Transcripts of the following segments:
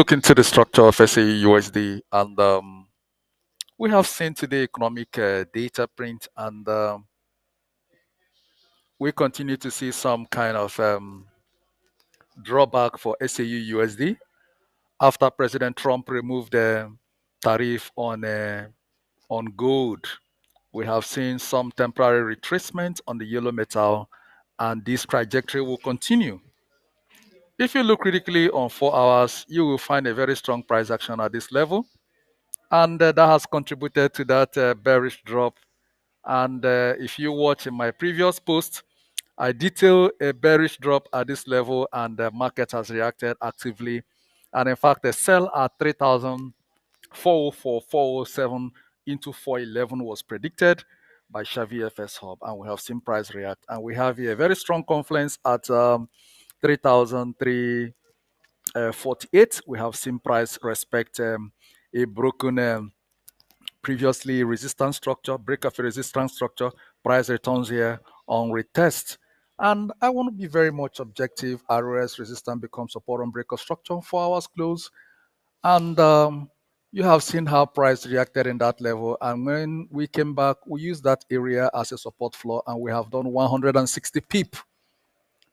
Look into the structure of SAUSD, and we have seen today economic data print, and we continue to see some kind of drawback for SAUUSD after President Trump removed the tariff on gold. We have seen some temporary retracement on the yellow metal, and this trajectory will continue. If you look critically on 4 hours, you will find a very strong price action at this level, and that has contributed to that bearish drop. And if you watch in my previous post, I detail a bearish drop at this level, and the market has reacted actively. And in fact, a sell at 3,404, 407 into 411 was predicted by Shavyfxhub, and we have seen price react. And we have here a very strong confluence at 3,348. We have seen price respect a broken previously resistance structure, break of a resistance structure, price returns here on retest. And I want to be very much objective. ROS resistance becomes support on break of structure, 4 hours close. And you have seen how price reacted in that level. And when we came back, we used that area as a support floor, and we have done 160 pip.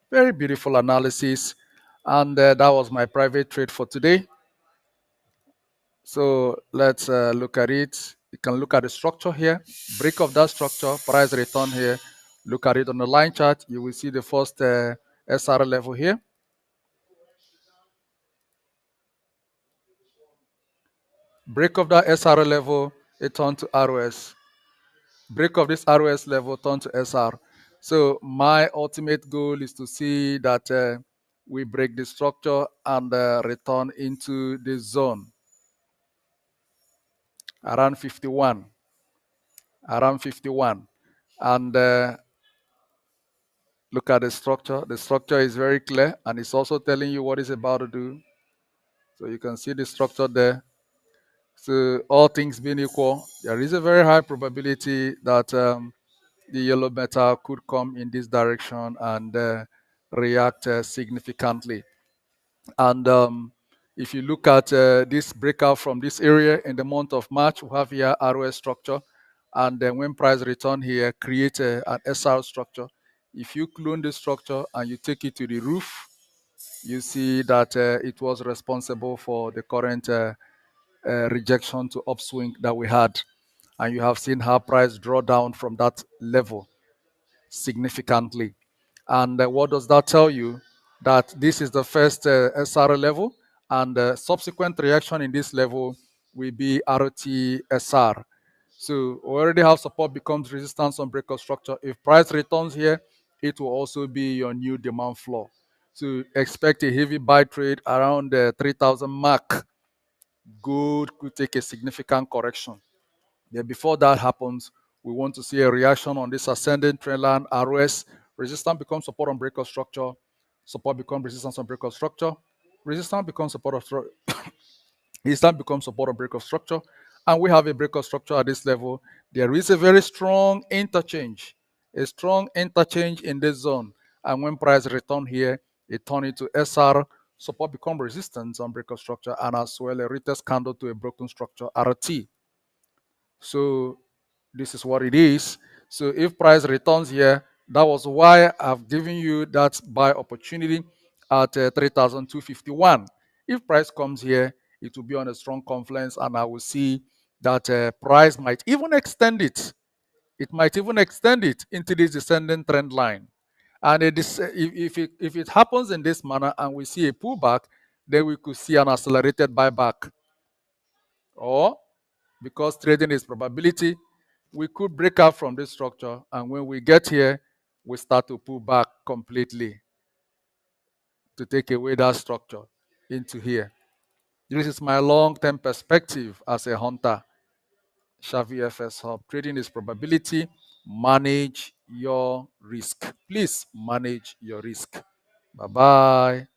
Very beautiful analysis. And that was my private trade for today. So let's look at it. You can look at the structure here, break of that structure, price return here. Look at it on the line chart. You will see the first SR level here. Break of that SR level, it turned to ROS. Break of this ROS level, turn to SR. So my ultimate goal is to see that we break the structure and return into the zone around 51. Around 51. And look at the structure. The structure is very clear, and it's also telling you what it's about to do. So you can see the structure there. So all things being equal, there is a very high probability that the yellow metal could come in this direction and react significantly. And if you look at this breakout from this area in the month of March, we have here ROS structure. And then when price return here, create an SR structure. If you clone the structure and you take it to the roof, you see that it was responsible for the current rejection to upswing that we had. And you have seen how price draw down from that level significantly. And what does that tell you? That this is the first SR level, and the subsequent reaction in this level will be RTSR. So we already have support becomes resistance on breakout structure. If price returns here, it will also be your new demand floor. So expect a heavy buy trade around the 3,000 mark. Gold could take a significant correction. Then before that happens, we want to see a reaction on this ascending trend line. ROS resistance becomes support on breakout structure. Support becomes resistance on breakout structure. Resistance becomes support of resistance becomes support on breakout structure. And we have a breakout structure at this level. There is a very strong interchange, a strong interchange in this zone. And when price return here, it turn into SR. Support become resistance on breakout structure, and as well a retest candle to a broken structure RT. So this is what it is. So if price returns here, that was why I've given you that buy opportunity at 3,251. If price comes here, it will be on a strong confluence, and I will see that price might even extend it. It might even extend it into this descending trend line. And if it happens in this manner and we see a pullback, then we could see an accelerated buyback. Or because trading is probability, we could break out from this structure, and when we get here, we start to pull back completely to take away that structure into here. This is my long-term perspective as a hunter. Shavyfxhub. Trading is probability. Manage your risk. Please manage your risk. Bye-bye.